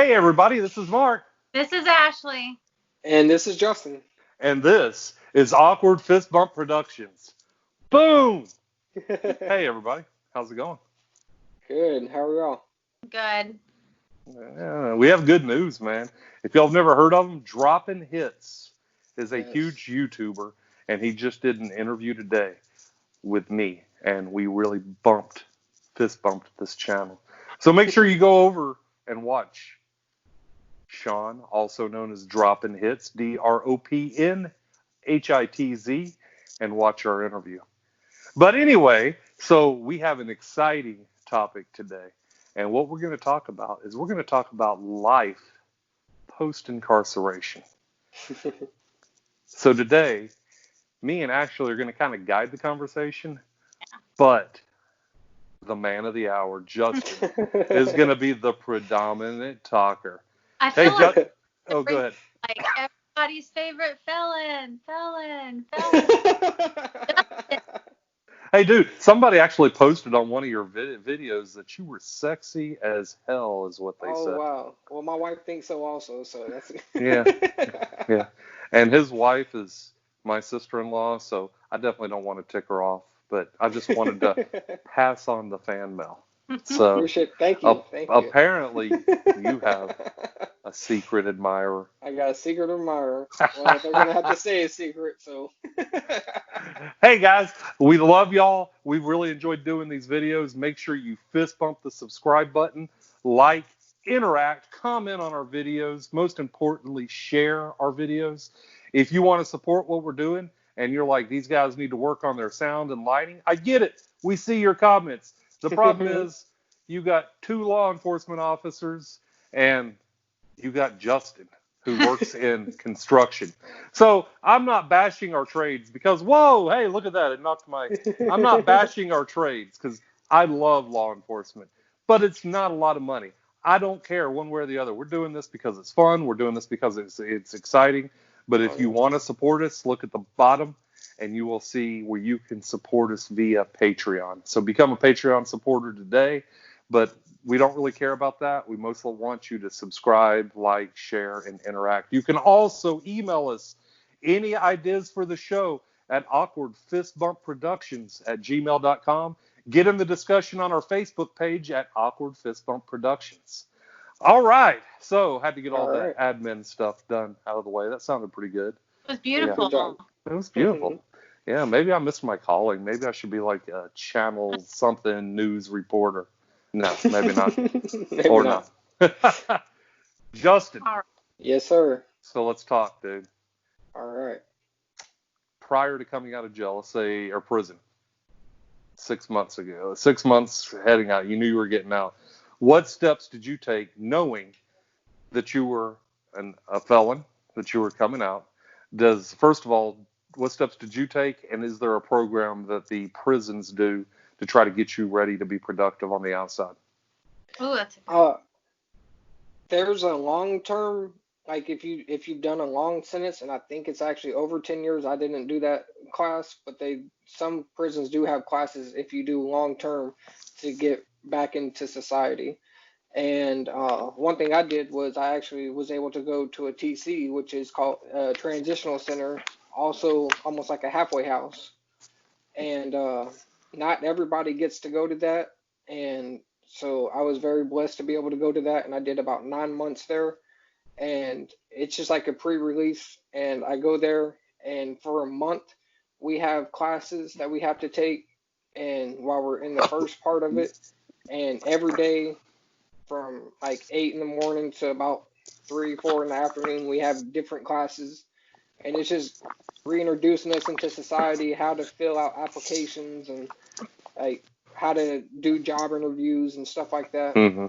Hey everybody, this is Mark, This is Ashley. And this is Justin. and this is Awkward Fist Bump Productions. Boom! Hey everybody, how's it going? Good. How are y'all? Good. We have good news, man. If y'all have never heard of him, Droppin' Hits is a Yes. huge YouTuber, and he just did an interview today with me, and we really fist bumped this channel. So make sure you go over and watch Sean, also known as Droppin' Hits, DROPNHITZ, and watch our interview. But anyway, so we have an exciting topic today. And what we're going to talk about is we're going to talk about life post incarceration. So today, me and Ashley are going to kind of guide the conversation, but the man of the hour, Justin, is going to be the predominant talker. I Hey, feel like oh, go ahead. Everybody's favorite felon. Hey, dude, somebody actually posted on one of your videos that you were sexy as hell, is what they Oh said. wow. Well, my wife thinks so also. So that's Yeah, yeah. And his wife is my sister-in-law, so I definitely don't want to tick her off, but I just wanted to pass on the fan mail. So Appreciate. Thank you. Thank you. apparently you have a secret admirer. I got a secret admirer. Well, they're gonna have to say a secret. So. Hey guys, we love y'all. We've really enjoyed doing these videos. Make sure you fist bump the subscribe button, like, interact, comment on our videos. Most importantly, share our videos. If you want to support what we're doing and you're like, these guys need to work on their sound and lighting, I get it. We see your comments. The problem is you got 2 law enforcement officers and you got Justin, who works in construction. So I'm not bashing our trades because, whoa, hey, look at that. It knocked my. I'm not bashing our trades because I love law enforcement, but it's not a lot of money. I don't care one way or the other. We're doing this because it's fun. We're doing this because it's exciting. But if you want to support us, look at the bottom and you will see where you can support us via Patreon. So become a Patreon supporter today. But we don't really care about that. We mostly want you to subscribe, like, share, and interact. You can also email us any ideas for the show at awkwardfistbumpproductions@gmail.com. Get in the discussion on our Facebook page at Awkward Fist Bump Productions. All right. So had to get all that admin stuff done out of the way. That sounded pretty good. It was beautiful. Good job. It was beautiful. Yeah, maybe I missed my calling. Maybe I should be like a channel something news reporter. No, maybe not. Maybe Or not. Justin. All right. Yes, sir. So let's talk, dude. All right. Prior to coming out of jail, let's say, or prison, 6 months ago, 6 months heading out, you knew you were getting out. What steps did you take knowing that you were a felon, that you were coming out? First of all, what steps did you take? And is there a program that the prisons do to try to get you ready to be productive on the outside? Ooh, that's a good There's a long term, like if you've done a long sentence, and I think it's actually over 10 years. I didn't do that class, but some prisons do have classes if you do long term to get back into society. And one thing I did was I actually was able to go to a TC, which is called a transitional center, also almost like a halfway house. And not everybody gets to go to that. And so I was very blessed to be able to go to that. And I did about 9 months there. And it's just like a pre-release. And I go there, and for a month, we have classes that we have to take. And while we're in the first part of it, and every day from like 8 in the morning to about 3, 4 in the afternoon, we have different classes. And it's just reintroducing us into society, how to fill out applications and like how to do job interviews and stuff like that. Mm-hmm.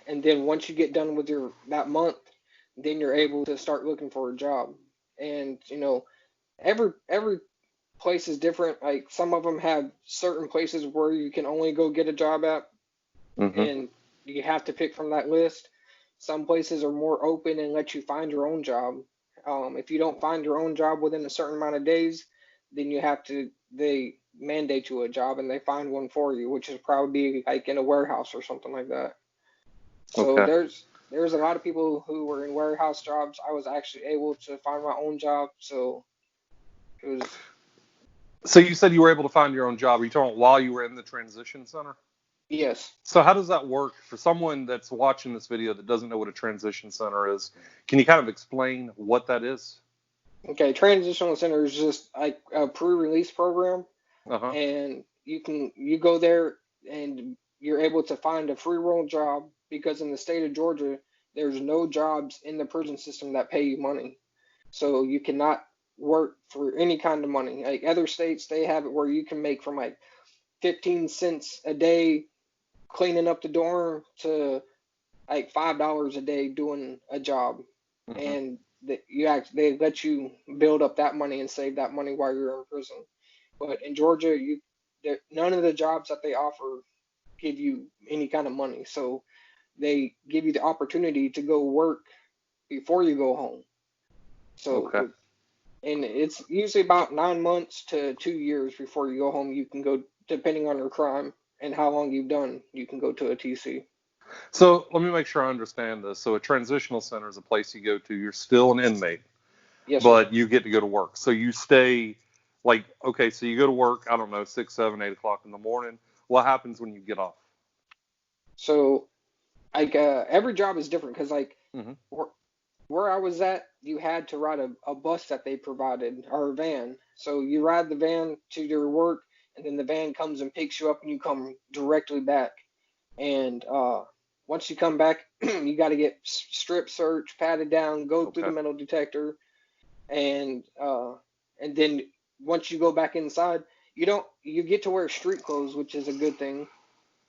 And then once you get done with that month, then you're able to start looking for a job. And every place is different. Like some of them have certain places where you can only go get a job at, and you have to pick from that list. Some places are more open and let you find your own job. If you don't find your own job within a certain amount of days, then they mandate you a job and they find one for you, which is probably like in a warehouse or something like that. So Okay. there's a lot of people who were in warehouse jobs. I was actually able to find my own job, so it was. So you said you were able to find your own job. Are you talking while you were in the transition center? Yes. So how does that work for someone that's watching this video that doesn't know what a transition center is? Can you kind of explain what that is? Okay, transitional center is just like a pre-release program, Uh-huh. and you go there and you're able to find a free roll job because in the state of Georgia there's no jobs in the prison system that pay you money. So you cannot work for any kind of money. Like other states, they have it where you can make from like 15 cents a day cleaning up the dorm to like $5 a day doing a job, Mm-hmm. and they let you build up that money and save that money while you're in prison. But in Georgia, none of the jobs that they offer give you any kind of money, so they give you the opportunity to go work before you go home. So, Okay. and it's usually about 9 months to 2 years before you go home. You can go, depending on your crime and how long you've done, you can go to a TC. So let me make sure I understand this. So a transitional center is a place you go to. You're still an inmate, Yes, sir. but you get to go to work. So you stay like, okay, so you go to work, I don't know, 6, 7, 8 o'clock in the morning. What happens when you get off? So, like, every job is different because, like, Mm-hmm. where I was at, you had to ride a bus that they provided or a van. So you ride the van to your work, and then the van comes and picks you up, and you come directly back. And once you come back, you got to get strip search, patted down, go through the Okay. metal detector, and then once you go back inside, you get to wear street clothes, which is a good thing.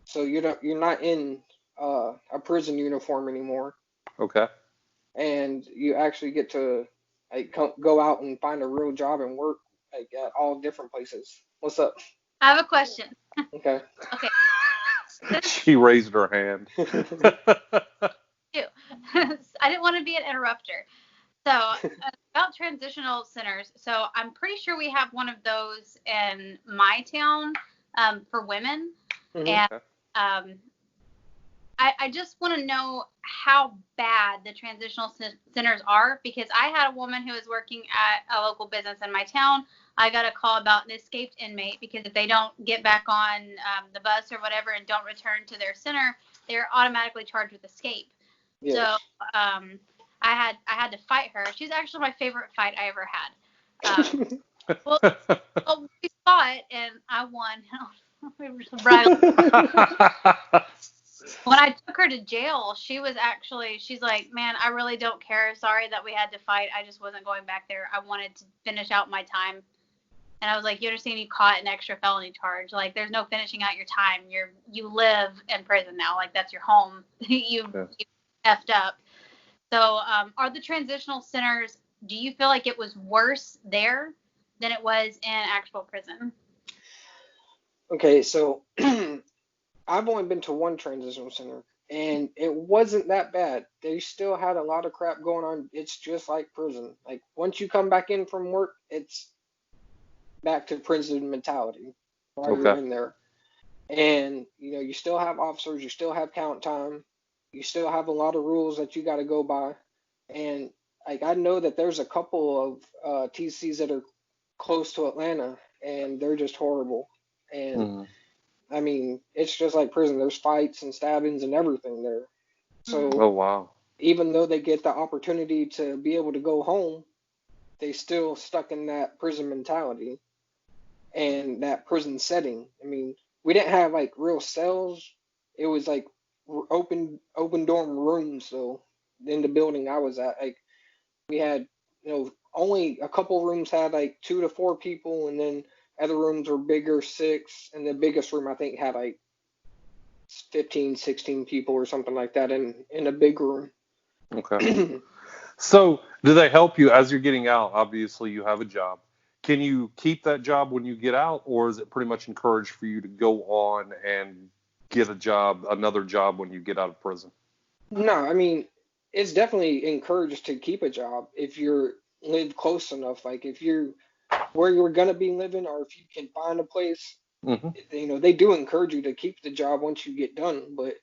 So you're not in a prison uniform anymore, Okay. and you actually get to like go out and find a real job and work like at all different places. What's up? I have a question. Okay. Okay. She raised her hand. Too. I didn't want to be an interrupter. So about transitional centers. So I'm pretty sure we have one of those in my town for women, Hmm. and Okay. um, I just want to know how bad the transitional centers are, because I had a woman who was working at a local business in my town. I got a call about an escaped inmate because if they don't get back on the bus or whatever and don't return to their center, they're automatically charged with escape. So Yes. I had to fight her. She's actually my favorite fight I ever had. Well, we fought and I won. We were just bragging. When I took her to jail, she's like, man, I really don't care. Sorry that we had to fight. I just wasn't going back there. I wanted to finish out my time. And I was like, you understand, you caught an extra felony charge. Like, there's no finishing out your time. You live in prison now. Like, that's your home. you effed up. So, are the transitional centers, do you feel like it was worse there than it was in actual prison? Okay, so I've only been to one transitional center, and it wasn't that bad. They still had a lot of crap going on. It's just like prison. Like once you come back in from work, it's back to prison mentality while you're Okay. in there. And you still have officers, you still have count time, you still have a lot of rules that you got to go by. And like I know that there's a couple of TCs that are close to Atlanta, and they're just horrible. And Mm. I mean, it's just like prison. There's fights and stabbings and everything there. So Oh wow. even though they get the opportunity to be able to go home, they still stuck in that prison mentality and that prison setting. I mean, we didn't have like real cells. It was like open dorm rooms. So in the building I was at, like we had only a couple rooms had like 2 to 4 people, and then other rooms were bigger, six, and the biggest room I think had like 15, 16 people or something like that in a big room. Okay. So, do they help you as you're getting out? Obviously, you have a job. Can you keep that job when you get out, or is it pretty much encouraged for you to go on and get a job, another job when you get out of prison? No, I mean, it's definitely encouraged to keep a job if you're live close enough. Like if you're where you're gonna be living, or if you can find a place, Hmm. they do encourage you to keep the job once you get done. But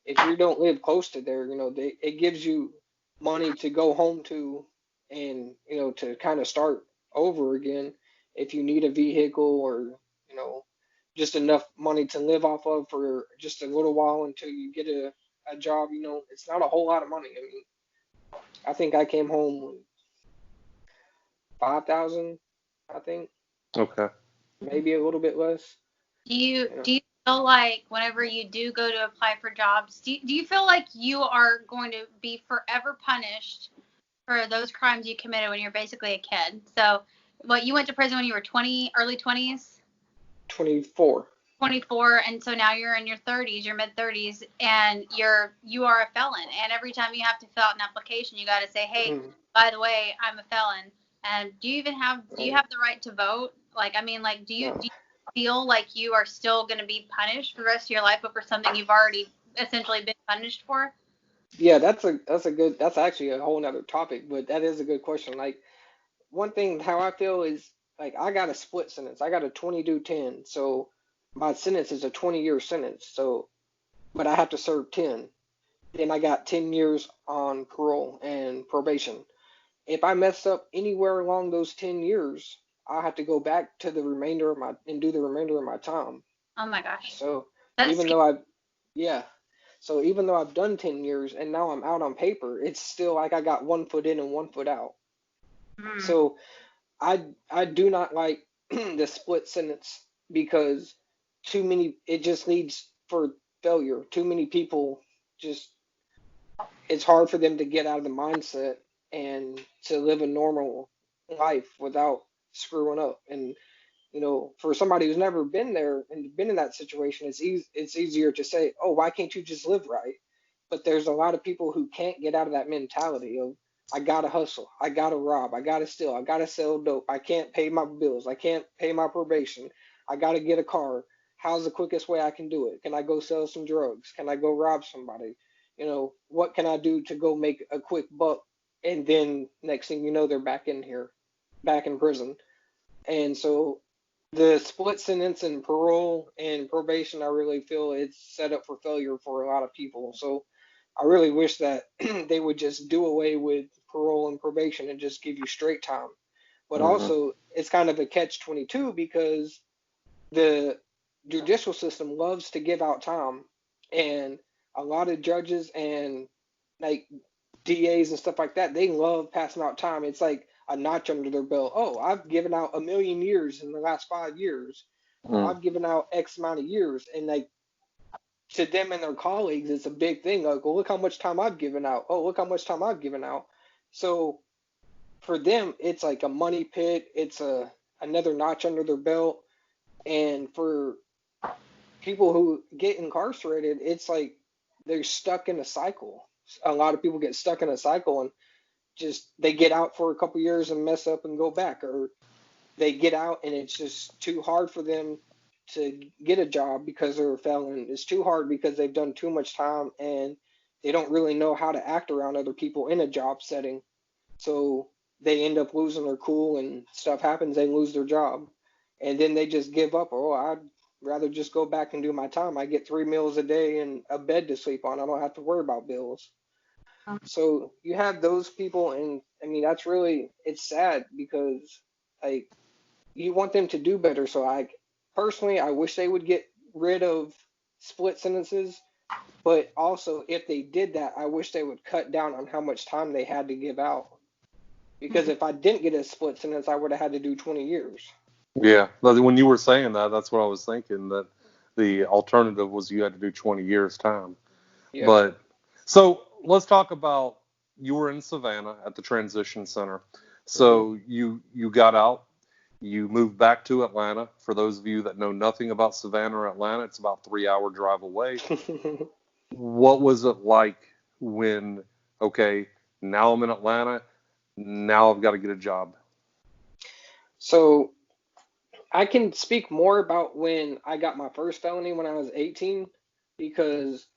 if you don't live close to there, it gives you money to go home to, and to kind of start over again if you need a vehicle, or you know just enough money to live off of for just a little while until you get a job. It's not a whole lot of money. I mean, I think I came home with 5,000, I think, Okay. maybe a little bit less. Do you feel like whenever you do go to apply for jobs, do you feel like you are going to be forever punished for those crimes you committed when you're basically a kid? So, what, you went to prison when you were 20, early 20s? 24. 24, and so now you're in your 30s, your mid 30s, and you are a felon. And every time you have to fill out an application, you got to say, hey, Mhm. by the way, I'm a felon. And do you Right. have the right to vote? Like, I mean, like, do you No. feel like you are still going to be punished for the rest of your life over something you've already essentially been punished for? Yeah, that's actually a whole nother topic, but that is a good question. Like, one thing, how I feel is, like, I got a split sentence. I got a 20 do 10. So my sentence is a 20-year sentence. So, but I have to serve 10. Then I got 10 years on parole and probation. If I mess up anywhere along those 10 years, I have to go back to the remainder of my and do the remainder of my time. Oh my gosh. So That's even scary. though I've yeah, so even though I've done 10 years and now I'm out on paper, it's still like I got 1 foot in and 1 foot out. Mm. So I do not like the split sentence, because it just leads for failure. Too many people just it's hard for them to get out of the mindset and to live a normal life without screwing up. And for somebody who's never been there and been in that situation, it's easier to say, "Oh, why can't you just live right?" But there's a lot of people who can't get out of that mentality of, "I gotta hustle, I gotta rob, I gotta steal, I gotta sell dope, I can't pay my bills, I can't pay my probation, I gotta get a car. How's the quickest way I can do it? Can I go sell some drugs? Can I go rob somebody? What can I do to go make a quick buck?" And then next thing you know, they're back in here, back in prison. And so the split sentence and parole and probation, I really feel it's set up for failure for a lot of people. So I really wish that they would just do away with parole and probation and just give you straight time. But Hmm. also, it's kind of a catch 22, because the judicial system loves to give out time, and a lot of judges and, like, DAs and stuff like that, they love passing out time. It's like a notch under their belt. "Oh, I've given out 1 million years in the last 5 years. Mm. I've given out X amount of years." And, like, to them and their colleagues, it's a big thing. Like, "Well, look how much time I've given out. Oh, look how much time I've given out." So for them, it's like a money pit. It's another notch under their belt. And for people who get incarcerated, it's like they're stuck in a cycle. A lot of people get stuck in a cycle, and just they get out for a couple years and mess up and go back, or they get out and it's just too hard for them to get a job because they're a felon. It's too hard because they've done too much time, and they don't really know how to act around other people in a job setting. So they end up losing their cool, and stuff happens, they lose their job. And then they just give up. "Oh, I'd rather just go back and do my time. I get 3 meals a day and a bed to sleep on. I don't have to worry about bills." So you have those people, and I mean, it's sad, because, like, you want them to do better. So I wish they would get rid of split sentences, but also if they did that, I wish they would cut down on how much time they had to give out. Because if I didn't get a split sentence, I would have had to do 20 years. Yeah. When you were saying that, that's what I was thinking, that the alternative was you had to do 20 years time. Yeah. But so let's talk about, you were in Savannah at the transition center. Hmm. So you got out, you moved back to Atlanta. For those of you that know nothing about Savannah or Atlanta, it's about 3 hour drive away. What was it like when, okay, now I'm in Atlanta, now I've got to get a job? So I can speak more about when I got my first felony when I was 18, because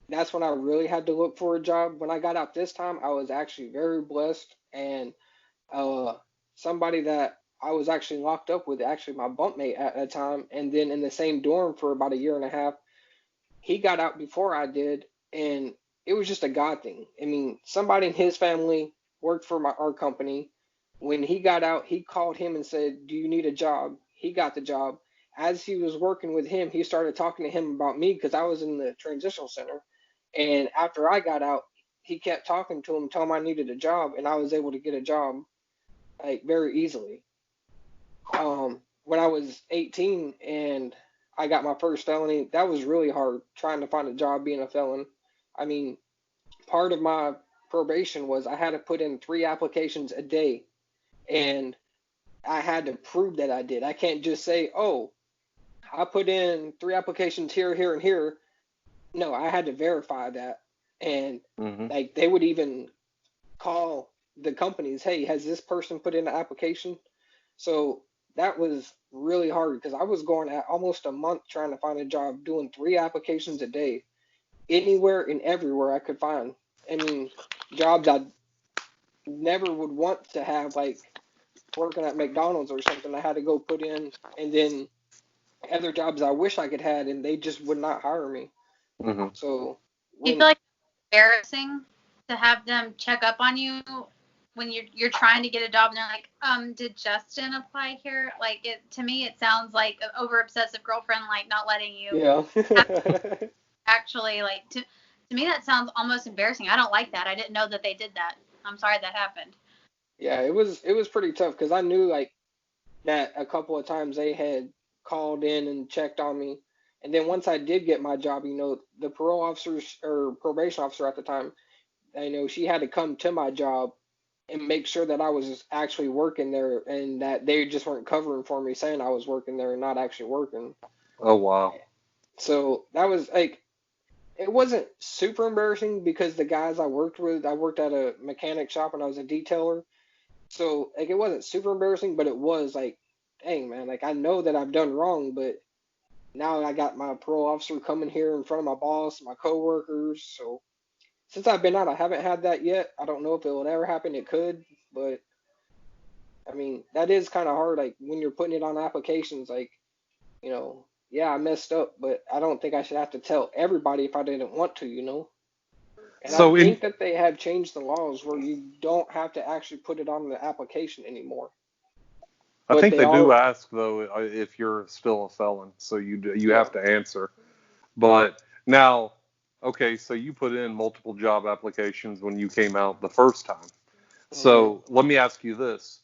that's when I really had to look for a job. When I got out this time, I was actually very blessed, and uh, somebody that I was actually locked up with, actually my bunkmate at a time, and then in the same dorm for about a year and a half, he got out before I did, and it was just a God thing. I mean, somebody in his family worked for our company. When he got out, he called him and said, "Do you need a job?" He got the job. As he was working with him, he started talking to him about me because I was in the transitional center. And after I got out, he kept talking to him, telling him I needed a job, and I was able to get a job like very easily. When I was 18 and I got my first felony, that was really hard trying to find a job being a felon. I mean, part of my probation was I had to put in 3 applications a day, and I had to prove that I did. I can't just say, "Oh, I put in 3 applications here, here, and here." No, I had to verify that. And Mm-hmm. like they would even call the companies, "Hey, has this person put in an application?" So that was really hard because I was going at almost a month trying to find a job, doing 3 applications a day, anywhere and everywhere I could find. I mean, jobs I never would want to have, like working at McDonald's or something. I had to go put in, and then other jobs I wish I could had, and they just would not hire me. Mm-hmm. So Do you when feel like it's embarrassing to have them check up on you when you're trying to get a job and they're like, did Justin apply here? Like, it to me it sounds like an over obsessive girlfriend, like not letting you yeah. actually, like, to me that sounds almost embarrassing. I don't like that. I didn't know that they did that. I'm sorry that happened. Yeah, it was pretty tough because I knew like that a couple of times they had called in and checked on me. And then once I did get my job, the parole officers or probation officer at the time, she had to come to my job and make sure that I was actually working there and that they just weren't covering for me saying I was working there and not actually working. Oh, wow. So that was like, it wasn't super embarrassing because the guys I worked with, I worked at a mechanic shop and I was a detailer. So like it wasn't super embarrassing, but it was like, dang man, like I know that I've done wrong, but now I got my parole officer coming here in front of my boss, my coworkers. So since I've been out, I haven't had that yet. I don't know if it will ever happen. It could, but I mean that is kind of hard. Like when you're putting it on applications, like yeah, I messed up, but I don't think I should have to tell everybody if I didn't want to. And I So in think that they have changed the laws where you don't have to actually put it on the application anymore. I But think they they do are, ask though if you're still a felon, so you yeah. have to answer. But now, okay, so you put in multiple job applications when you came out the first time. hmm So let me ask you this: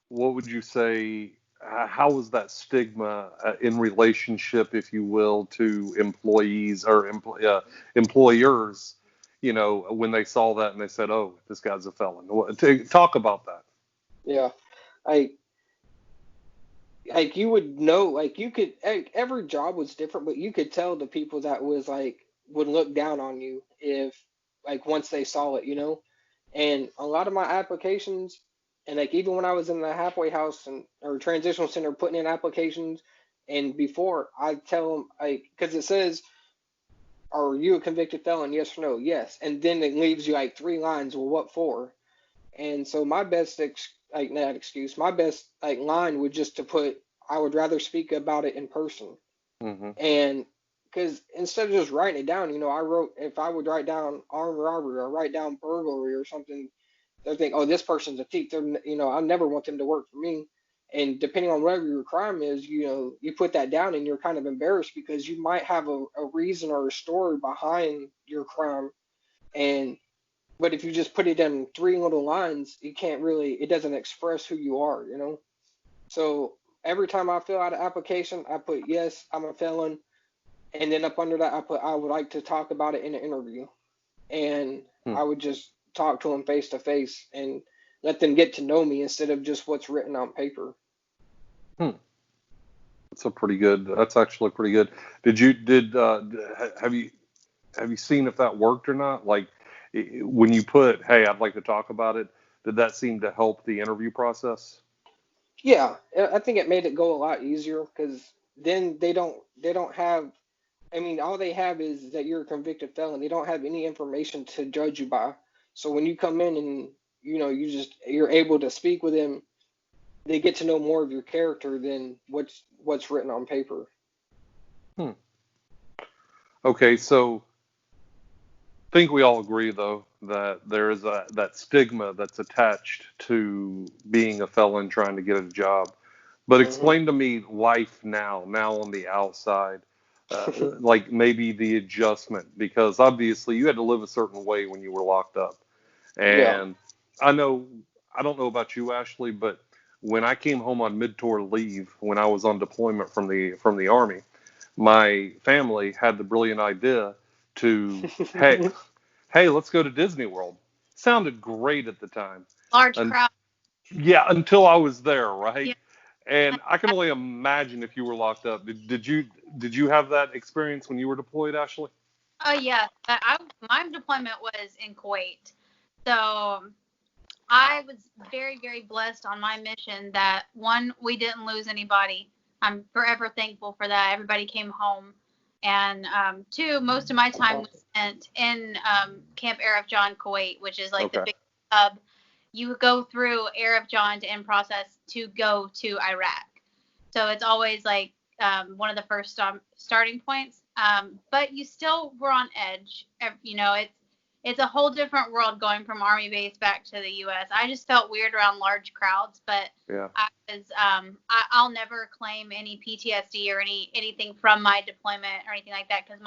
what would you say? How was that stigma in relationship, if you will, to employees or employers? When they saw that and they said, "Oh, this guy's a felon." Talk about that. Yeah. Like, you would know, like, you could, every job was different, but you could tell the people that was like, would look down on you if, like, once they saw it. And a lot of my applications, and like, even when I was in the halfway house or transitional center putting in applications, and before I tell them, like, because it says, "Are you a convicted felon? Yes or no?" Yes. And then it leaves you like 3 lines. Well, what for? And so my best like not excuse, my best like line would just to put I would rather speak about it in person. Hmm. And because instead of just writing it down, I wrote if I would write down armed robbery or write down burglary or something, they'll think, oh, this person's a thief. I never want them to work for me. And depending on whatever your crime is, you put that down and you're kind of embarrassed because you might have a reason or a story behind your crime. And but if you just put it in 3 little lines, it doesn't express who you are. So every time I fill out an application, I put, yes, I'm a felon. And then up under that, I put, I would like to talk about it in an interview. And Hmm. I would just talk to them face to face and let them get to know me instead of just what's written on paper. Hmm. That's actually pretty good. Have you seen if that worked or not? Like when you put, "Hey, I'd like to talk about it," did that seem to help the interview process? Yeah, I think it made it go a lot easier because then they don't have. I mean, all they have is that you're a convicted felon. They don't have any information to judge you by. So when you come in and you're able to speak with them, they get to know more of your character than what's written on paper. Hmm. Okay, so think we all agree, though, that there is that stigma that's attached to being a felon trying to get a job. But Hmm. explain to me life now on the outside, like maybe the adjustment, because obviously you had to live a certain way when you were locked up. Yeah. And I know, I don't know about you, Ashley, but when I came home on mid-tour leave, when I was on deployment from the Army, my family had the brilliant idea to, hey, let's go to Disney World. Sounded great at the time. Large And crowd. yeah, until I was there, right? Yeah. And I can only imagine if you were locked up. Did you have that experience when you were deployed, Ashley? Oh yeah. My deployment was in Kuwait. So I was very, very blessed on my mission that one, we didn't lose anybody. I'm forever thankful for that. Everybody came home. And two, most of my That's time was awesome. spent in Camp Arif John, Kuwait, which is like the Okay. big hub. You go through Arif John to end process to go to Iraq. So it's always like one of the first starting points. But you still were on edge. You know, it's a whole different world going from Army base back to the U.S. I just felt weird around large crowds, but Yeah. I'll never claim any PTSD or anything from my deployment or anything like that because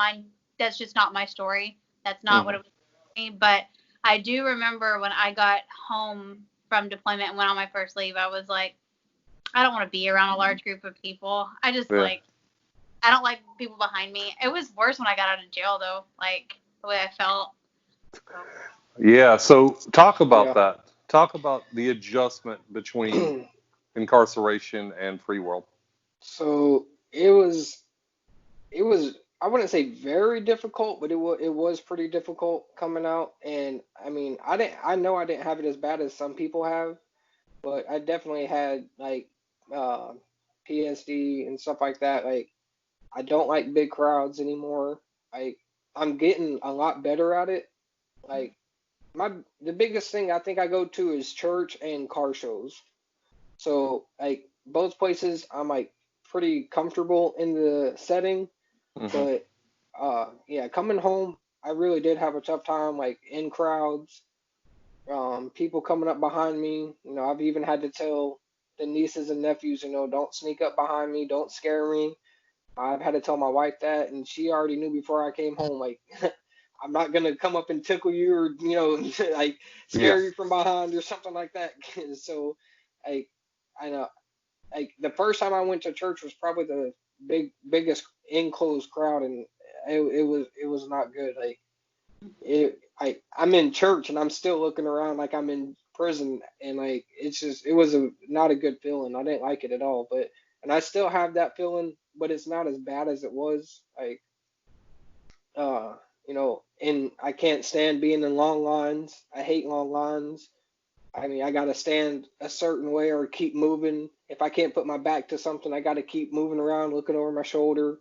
that's just not my story. That's not what Hmm. it was for me. But I do remember when I got home from deployment and went on my first leave, I was like, I don't want to be around a large group of people. Yeah. I don't like people behind me. It was worse when I got out of jail though, like the way I felt. Yeah. So talk about Yeah. that. Talk about the adjustment between incarceration and free world. So it was I wouldn't say very difficult, but it was pretty difficult coming out. And I mean, I know I didn't have it as bad as some people have, but I definitely had like uh PSD and stuff like that. Like I don't like big crowds anymore. Like I'm getting a lot better at it. Like my the biggest thing I think I go to is church and car shows. So like both places I'm like pretty comfortable in the setting, Hmm. but yeah, coming home I really did have a tough time like in crowds, people coming up behind me. You know, I've even had to tell the nieces and nephews, don't sneak up behind me, don't scare me. I've had to tell my wife that, and she already knew before I came home, like, I'm not gonna come up and tickle you or, like Yeah. scare you from behind or something like that. So, like, I know, like the first time I went to church was probably the biggest enclosed crowd, and it was not good. Like, I'm in church and I'm still looking around like I'm in prison, and like it was not a good feeling. I didn't like it at all, and I still have that feeling, but it's not as bad as it was. Like uh and I can't stand being in long lines. I hate long lines. I mean, I gotta stand a certain way or keep moving. If I can't put my back to something, I gotta keep moving around, looking over my shoulder.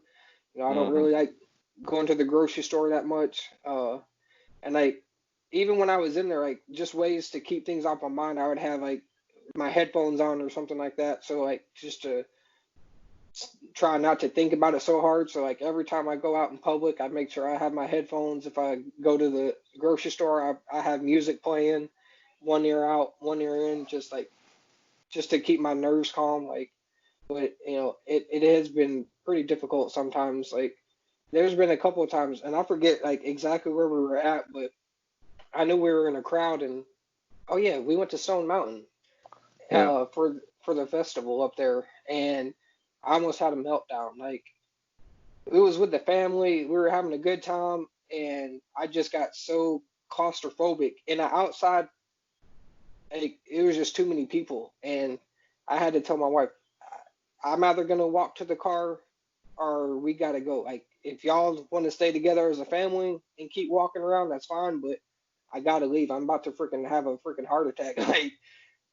I don't Hmm. really like going to the grocery store that much. And like even when I was in there, like just ways to keep things off my mind, I would have like my headphones on or something like that. So like just to try not to think about it so hard. So like every time I go out in public, I make sure I have my headphones. If I go to the grocery store, I have music playing, one ear out, one ear in, just to keep my nerves calm. Like, but it has been pretty difficult sometimes. Like there's been a couple of times, and I forget like exactly where we were at, but I knew we were in a crowd, and oh yeah, we went to Stone Mountain Yeah. for the festival up there, and I almost had a meltdown. Like it was with the family, we were having a good time, and I just got so claustrophobic. In the outside, like, it was just too many people, and I had to tell my wife, I'm either gonna walk to the car or we gotta go. Like if y'all want to stay together as a family and keep walking around, that's fine, but I gotta leave. I'm about to freaking have a freaking heart attack. Like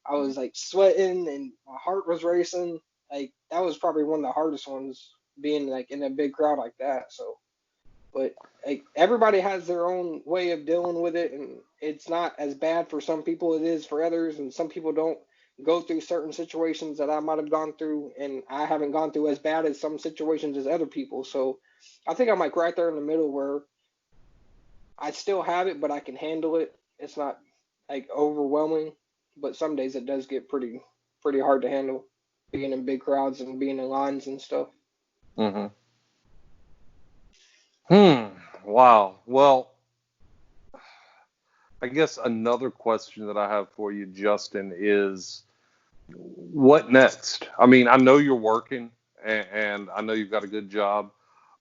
I was like sweating and my heart was racing. Like that was probably one of the hardest ones, being like in a big crowd like that. So, but like everybody has their own way of dealing with it, and it's not as bad for some people it is for others, and some people don't go through certain situations that I might have gone through, and I haven't gone through as bad as some situations as other people. So, I think I'm like right there in the middle where I still have it, but I can handle it. It's not like overwhelming, but some days it does get pretty hard to handle being in big crowds and being in lines and stuff. Mm-hmm. Wow. Well, I guess another question that I have for you, Justin, is what next? I mean, I know you're working and I know you've got a good job,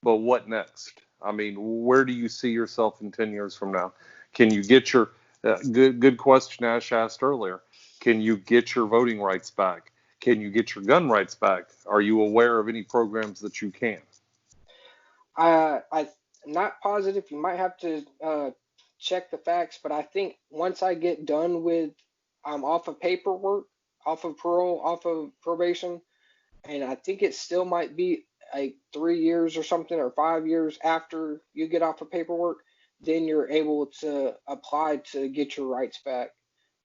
but what next? I mean, where do you see yourself in 10 years from now? Can you get your good question Ash asked earlier? Can you get your voting rights back? Can you get your gun rights back? Are you aware of any programs that you can? I'm not positive. You might have to check the facts, but I think once I get done with, I'm off of paperwork, off of parole, off of probation, and I think it still might be like 3 years or something, or 5 years after you get off of paperwork, then you're able to apply to get your rights back.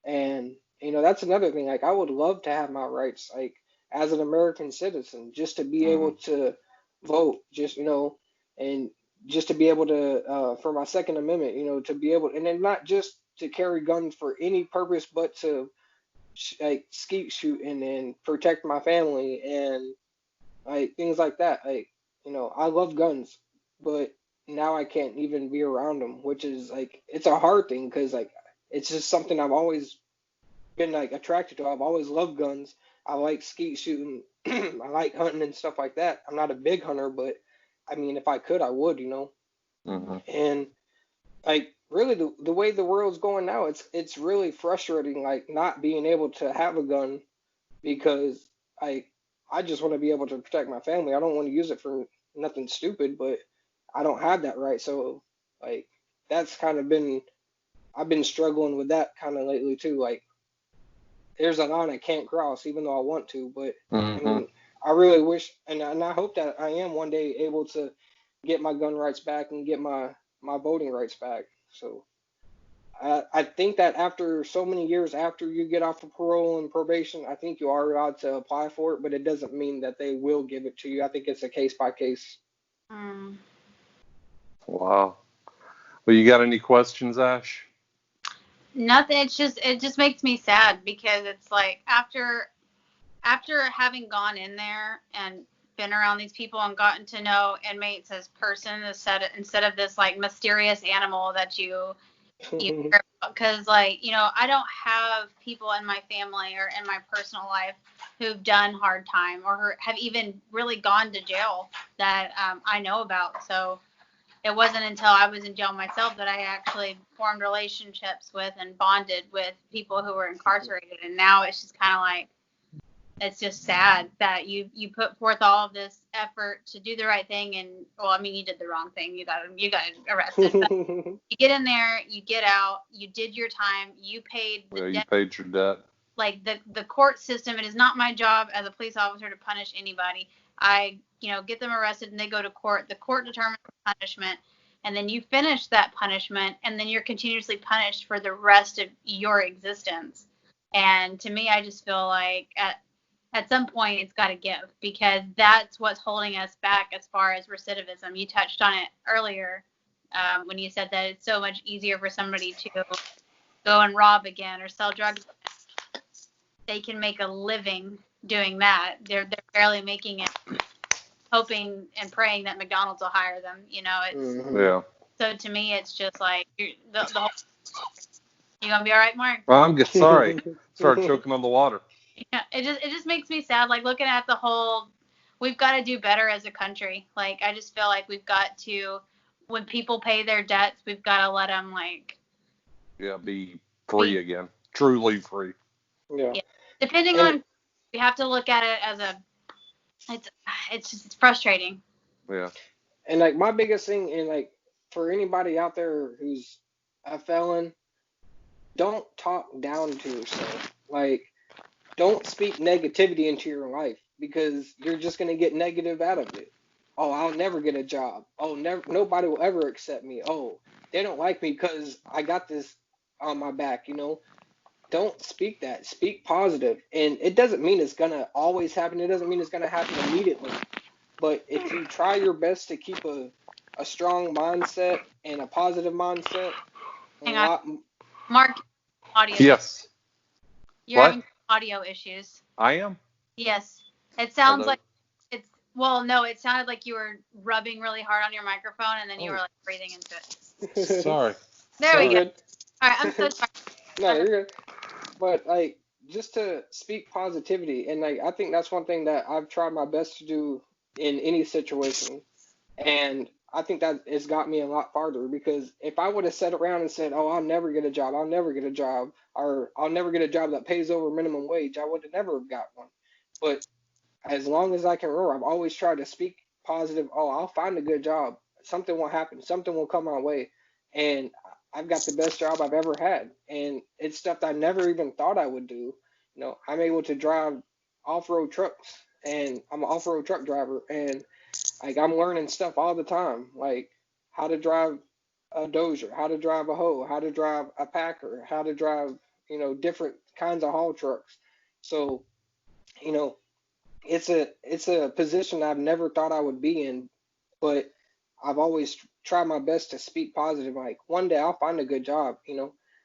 And that's another thing. Like I would love to have my rights, like as an American citizen, just to be able Mm-hmm. to vote, just and just to be able to, for my Second Amendment, to be able, and then not just to carry guns for any purpose, but to like skeet shoot and protect my family and like things like that. Like, I love guns, but now I can't even be around them, which is like it's a hard thing because like it's just something I've always been like attracted to. I've always loved guns. I like skeet shooting. I like hunting and stuff like that. I'm not a big hunter, but I mean, if I could, I would. Mm-hmm. And like really, the way the world's going now, it's really frustrating. Like not being able to have a gun because I I just want to be able to protect my family. I don't want to use it for nothing stupid, but I don't have that right. So like that's kind of been I've been struggling with that kind of lately too. Like there's a line I can't cross even though I want to, but I Mm-hmm. mean I really wish and I hope that I am one day able to get my gun rights back and get my voting rights back. So I think that after so many years after you get off of parole and probation, I think you are allowed to apply for it, but it doesn't mean that they will give it to you. I think it's a case by case. Mm. Wow. Well, you got any questions, Ash? Nothing. It just makes me sad because it's like after having gone in there and been around these people and gotten to know inmates as person instead of this like mysterious animal that you hear about. Because like I don't have people in my family or in my personal life who've done hard time or who have even really gone to jail that I know about. So it wasn't until I was in jail myself that I actually formed relationships with and bonded with people who were incarcerated. And now it's just kind of like it's just sad that you put forth all of this effort to do the right thing, and well, I mean, you did the wrong thing. You got arrested. But you get in there, you get out, you did your time, you paid the Well, you debt. paid your debt. Like the court system, it is not my job as a police officer to punish anybody. I get them arrested and they go to court. The court determines the punishment, and then you finish that punishment, and then you're continuously punished for the rest of your existence. And to me, I just feel like at some point it's got to give because that's what's holding us back as far as recidivism. You touched on it earlier when you said that it's so much easier for somebody to go and rob again or sell drugs. They can make a living doing that. They're barely making it, hoping and praying that McDonald's will hire them. Yeah. So to me, it's just like the whole. You gonna be all right, Mark? Well, I'm sorry. Started choking on the water. Yeah, it just makes me sad. Like looking at the whole, we've got to do better as a country. Like I just feel like we've got to, when people pay their debts, we've got to let them Yeah, be free again. Truly free. Yeah. yeah. Depending And on, we have to look at it as it's frustrating. Yeah. and like my biggest thing and like for anybody out there who's a felon, don't talk down to yourself. Like don't speak negativity into your life because you're just gonna get negative out of it. Oh, I'll never get a job. Oh, never, nobody will ever accept me. Oh, they don't like me because I got this on my back. Don't speak that. Speak positive, and it doesn't mean it's gonna always happen. It doesn't mean it's gonna happen immediately. But if you try your best to keep a strong mindset and a positive mindset, a Hang on, lot. Mark, audio. Yes. You're What? having audio issues. I am. Yes. It sounds Hello. like it's, well, no, it sounded like you were rubbing really hard on your microphone and then you were like breathing into it. Sorry. There we You're go. good. All right, I'm so sorry. No, you're good. But like, just to speak positivity, and like, I think that's one thing that I've tried my best to do in any situation, and I think that it's got me a lot farther, because if I would have sat around and said, "Oh, I'll never get a job, I'll never get a job, or I'll never get a job that pays over minimum wage," I would have never have got one. But as long as I can remember, I've always tried to speak positive. Oh, I'll find a good job. Something will happen. Something will come my way. And I've got the best job I've ever had. And it's stuff that I never even thought I would do. I'm able to drive off-road trucks, and I'm an off-road truck driver, and like I'm learning stuff all the time, like how to drive a dozer, how to drive a hoe, how to drive a packer, how to drive, different kinds of haul trucks. So, you know, it's a position I've never thought I would be in, but I've always tried my best to speak positive. Like one day I'll find a good job.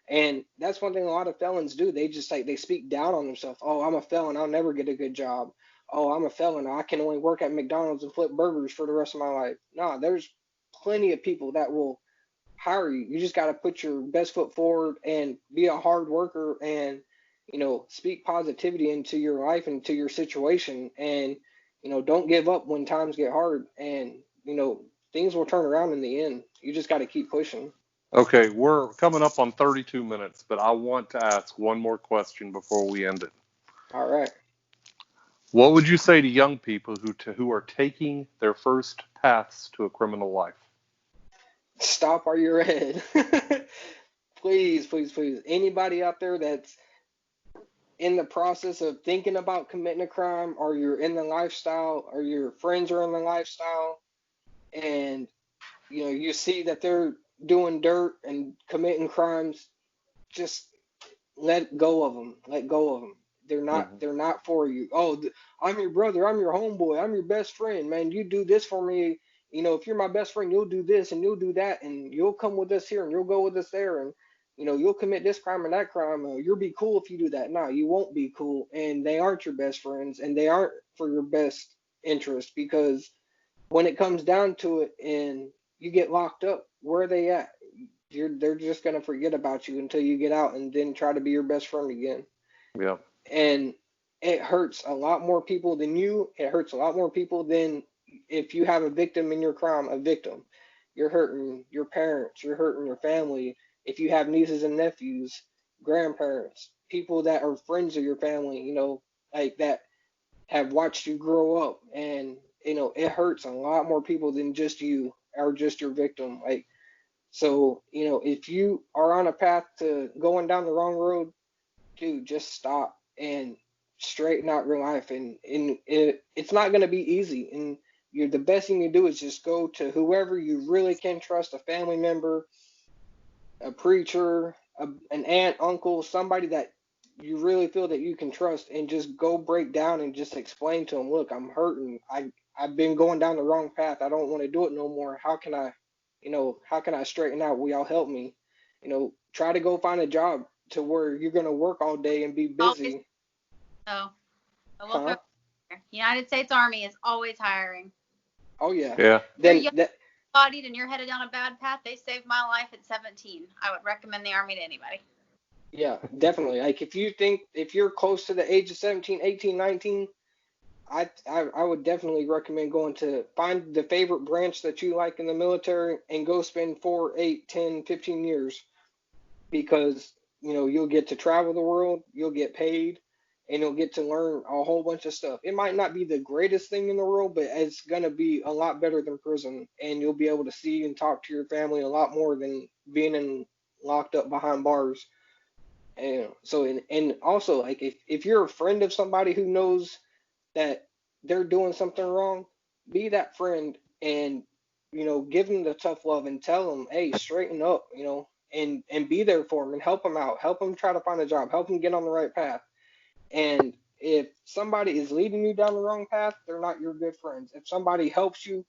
And that's one thing a lot of felons do. They just like they speak down on themselves. Oh, I'm a felon. I'll never get a good job. Oh, I'm a felon. I can only work at McDonald's and flip burgers for the rest of my life. No, there's plenty of people that will hire you. You just got to put your best foot forward and be a hard worker, and speak positivity into your life and to your situation, and don't give up when times get hard, and things will turn around in the end. You just got to keep pushing. Okay, we're coming up on 32 minutes, but I want to ask one more question before we end it. All right. What would you say to young people who are taking their first paths to a criminal life? Stop or you're ahead. Please, please, please. Anybody out there that's in the process of thinking about committing a crime, or you're in the lifestyle, or your friends are in the lifestyle, and you see that they're doing dirt and committing crimes, just let go of them. Let go of them. They're not. Hmm. They're not for you. Oh, I'm your brother. I'm your homeboy. I'm your best friend, man. You do this for me. If you're my best friend, you'll do this and you'll do that, and you'll come with us here and you'll go with us there, and you'll commit this crime and that crime. You'll be cool if you do that. No, you won't be cool, and they aren't your best friends, and they aren't for your best interest, because when it comes down to it and you get locked up, where are they at? They're just gonna forget about you until you get out and then try to be your best friend again. Yeah. And it hurts a lot more people than you. It hurts a lot more people than if you have a victim in your crime, a victim. You're hurting your parents, you're hurting your family. If you have nieces and nephews, grandparents, people that are friends of your family, like that have watched you grow up, and it hurts a lot more people than just you or just your victim. Like, so if you are on a path to going down the wrong road, dude, just stop and straighten out your life, and it's not going to be easy, and the best thing you do is just go to whoever you really can trust, a family member, a preacher, an aunt, uncle, somebody that you really feel that you can trust, and just go break down and just explain to them, look, I'm hurting. I've been going down the wrong path. I don't want to do it no more. How can I straighten out? Will y'all help me? Try to go find a job to where you're going to work all day and be Always busy. so. I will Huh? throw there. United States Army is always hiring. Oh yeah. Yeah. You're Then young, that bodied, and you're headed down a bad path. They saved my life at 17. I would recommend the Army to anybody. Yeah, definitely. Like if you're close to the age of 17, 18, 19, I would definitely recommend going to find the favorite branch that you like in the military and go spend 4, 8, 10, 15 years, because you'll get to travel the world, you'll get paid, and you'll get to learn a whole bunch of stuff. It might not be the greatest thing in the world, but it's gonna be a lot better than prison, and you'll be able to see and talk to your family a lot more than being locked up behind bars. And so, and also, like if you're a friend of somebody who knows that they're doing something wrong, be that friend, and give them the tough love and tell them, hey, straighten up, and be there for them and help them out, help them try to find a job, help them get on the right path. And if somebody is leading you down the wrong path, they're not your good friends. If somebody helps you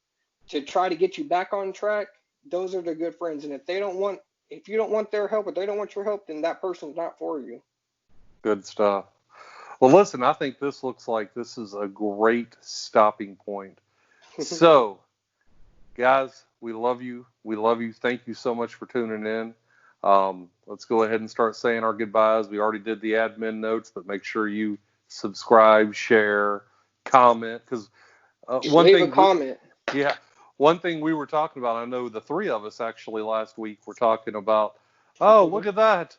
to try to get you back on track, those are the good friends. And if you don't want their help, or they don't want your help, then that person's not for you. Good stuff. Well, listen, I think this looks like this is a great stopping point. So, guys, we love you. We love you. Thank you so much for tuning in. Let's go ahead and start saying our goodbyes. We already did the admin notes, but make sure you subscribe, share, comment. Because leave a comment. one thing we were talking about, I know the three of us actually last week were talking about, oh, look at that.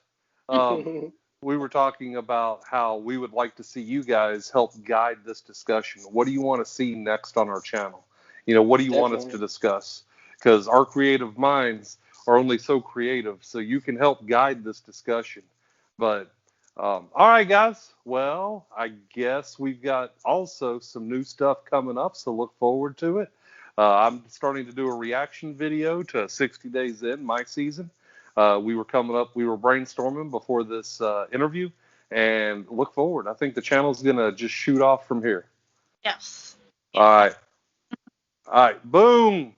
We were talking about how we would like to see you guys help guide this discussion. What do you want to see next on our channel? What do you want us to discuss? Because our creative minds are only so creative, so you can help guide this discussion. But, all right, guys. Well, I guess we've got also some new stuff coming up, so look forward to it. I'm starting to do a reaction video to 60 Days In, my season. We were brainstorming before this interview, and look forward. I think the channel's going to just shoot off from here. Yes. All right. Boom.